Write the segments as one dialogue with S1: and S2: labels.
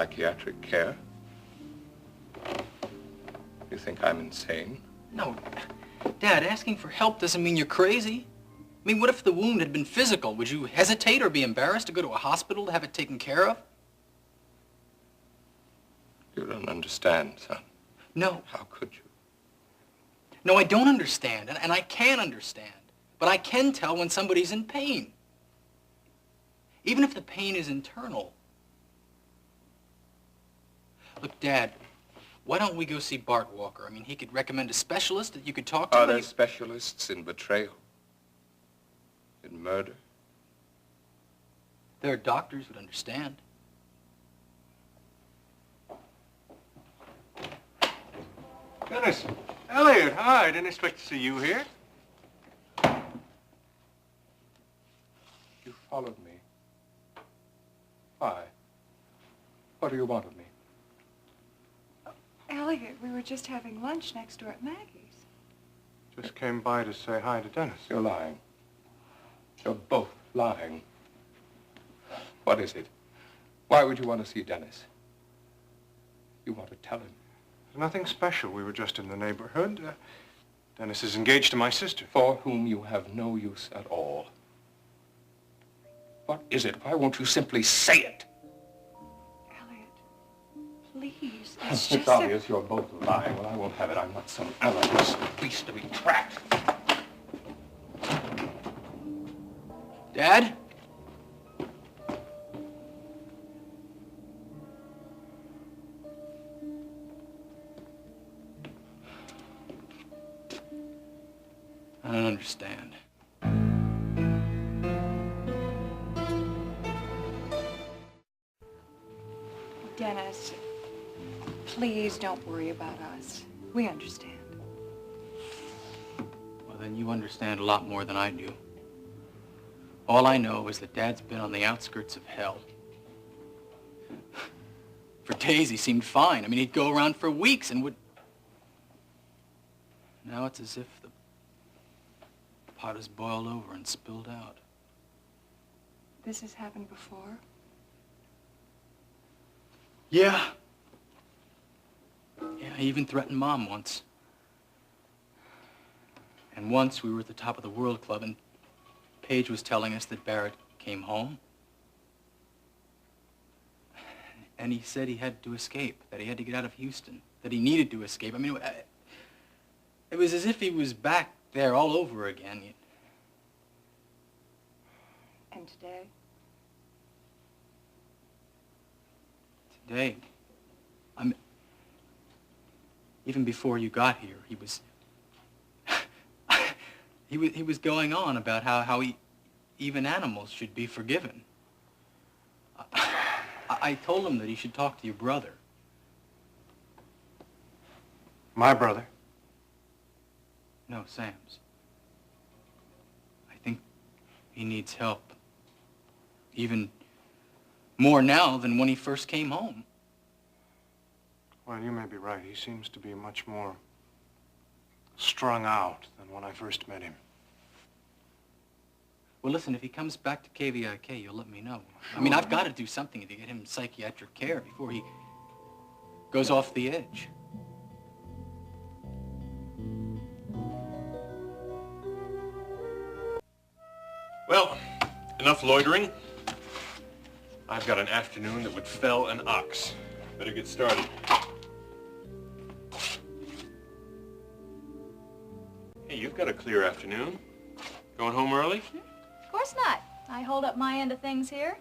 S1: psychiatric care? You think I'm insane?
S2: No, Dad, asking for help doesn't mean you're crazy. I mean, what if the wound had been physical? Would you hesitate or be embarrassed to go to a hospital to have it taken care of?
S1: You don't understand, son.
S2: No.
S1: How could you?
S2: No, I don't understand, and I can understand. But I can tell when somebody's in pain. Even if the pain is internal. Look, Dad, why don't we go see Bart Walker? I mean, he could recommend a specialist that you could talk to.
S1: Are there specialists in betrayal? In murder?
S2: There are doctors who'd understand.
S3: Dennis. Elliot, hi. I didn't expect to see you here.
S1: You followed me. Why? What do you want of me?
S4: Elliot, we were just having lunch next door at Maggie's.
S3: Just came by to say hi to Dennis.
S1: You're lying. You're both lying. What is it? Why would you want to see Dennis? You want to tell him.
S3: There's nothing special. We were just in the neighborhood. Dennis is engaged to my sister.
S1: For whom you have no use at all. What is it? Why won't you simply say it?
S4: Elliot, please. It's just
S1: obvious you're both lying. Well, I won't have it. I'm not some amateur beast to be trapped.
S2: Dad? I don't understand.
S4: Dennis, please don't worry about us. We understand.
S2: Well, then you understand a lot more than I do. All I know is that Dad's been on the outskirts of hell. For days, he seemed fine. I mean, he'd go around for weeks and would... Now it's as if the pot has boiled over and spilled out.
S4: This has happened before?
S2: Yeah. Yeah, he even threatened Mom once. And once we were at the top of the World Club and Paige was telling us that Barrett came home. And he said he had to escape, that he had to get out of Houston, that he needed to escape. I mean, it was as if he was back there all over again.
S4: And today?
S2: Today, even before you got here, he was... he was going on about how even animals should be forgiven. I told him that he should talk to your brother.
S3: My brother?
S2: No, Sam's. I think he needs help. Even more now than when he first came home.
S3: Well, you may be right. He seems to be much more strung out than when I first met him.
S2: Well, listen, if he comes back to KVIK, you'll let me know. I mean, I've got to do something to get him psychiatric care before he goes off the edge.
S5: Well, enough loitering. I've got an afternoon that would fell an ox. Better get started. Hey, you've got a clear afternoon. Going home early?
S6: Of course not. I hold up my end of things here.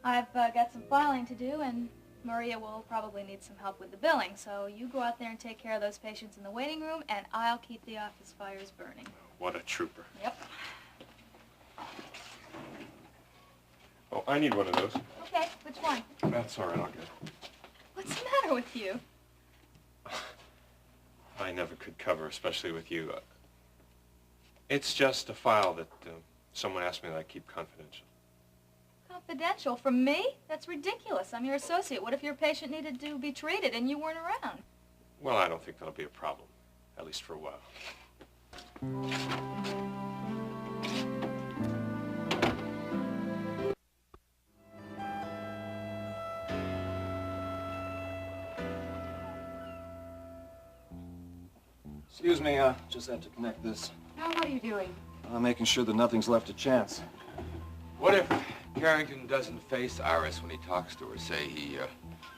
S6: I've got some filing to do, and Maria will probably need some help with the billing. So you go out there and take care of those patients in the waiting room, and I'll keep the office fires burning.
S5: What a trooper.
S6: Yep.
S5: Oh, I need one of those.
S6: Okay, which one?
S5: That's all right, I'll get it.
S6: What's the matter with you?
S5: I never could cover, especially with you. It's just a file that someone asked me that I keep confidential.
S6: Confidential from me? That's ridiculous. I'm your associate. What if your patient needed to be treated and you weren't around?
S5: Well, I don't think that'll be a problem, at least for a while.
S7: Excuse me, just had to connect this.
S4: Now what are you doing?
S7: Making sure that nothing's left to chance.
S1: What if Carrington doesn't face Iris when he talks to her? Say he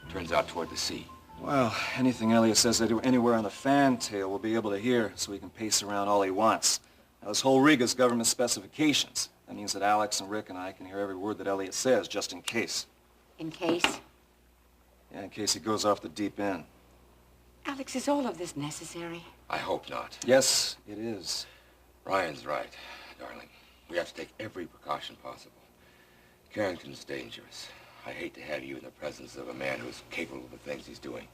S1: turns out toward the sea.
S7: Well, anything Elliot says anywhere on the fantail we'll be able to hear so he can pace around all he wants. Now, this whole rig is government specifications. That means that Alex and Rick and I can hear every word that Elliot says, just in case.
S8: In case?
S7: Yeah, in case he goes off the deep end.
S8: Alex, is all of this necessary?
S1: I hope not.
S7: Yes, it is.
S1: Ryan's right, darling. We have to take every precaution possible. Carrington's dangerous. I hate to have you in the presence of a man who's capable of the things he's doing.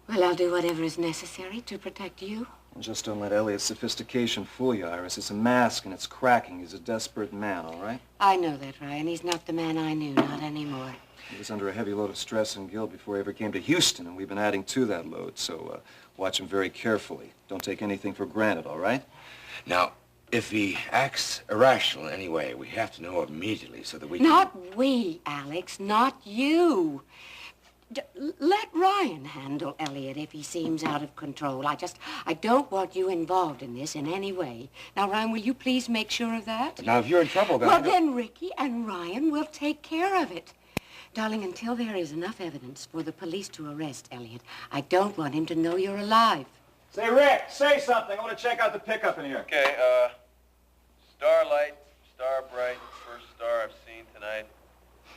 S8: Well, I'll do whatever is necessary to protect you.
S7: And just don't let Elliot's sophistication fool you, Iris. It's a mask and it's cracking. He's a desperate man, all right?
S8: I know that, Ryan. He's not the man I knew, not anymore.
S7: He was under a heavy load of stress and guilt before he ever came to Houston, and we've been adding to that load, so watch him very carefully. Don't take anything for granted, all right?
S1: Now, if he acts irrational in any way, we have to know immediately so that we can...
S8: Not we, Alex, not you. Let Ryan handle Elliot if he seems out of control. I don't want you involved in this in any way. Now, Ryan, will you please make sure of that?
S1: Now, if you're in trouble, then...
S8: Well, then Ricky and Ryan will take care of it. Darling, until there is enough evidence for the police to arrest Elliot, I don't want him to know you're alive.
S7: Say, Rick, say something. I want to check out the pickup in here.
S9: Okay, Starlight, Star Bright, first star I've seen tonight.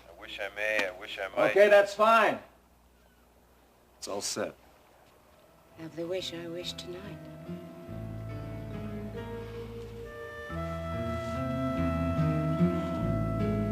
S9: I wish I might.
S7: Okay, that's fine. It's all set.
S8: Have the wish I wish tonight.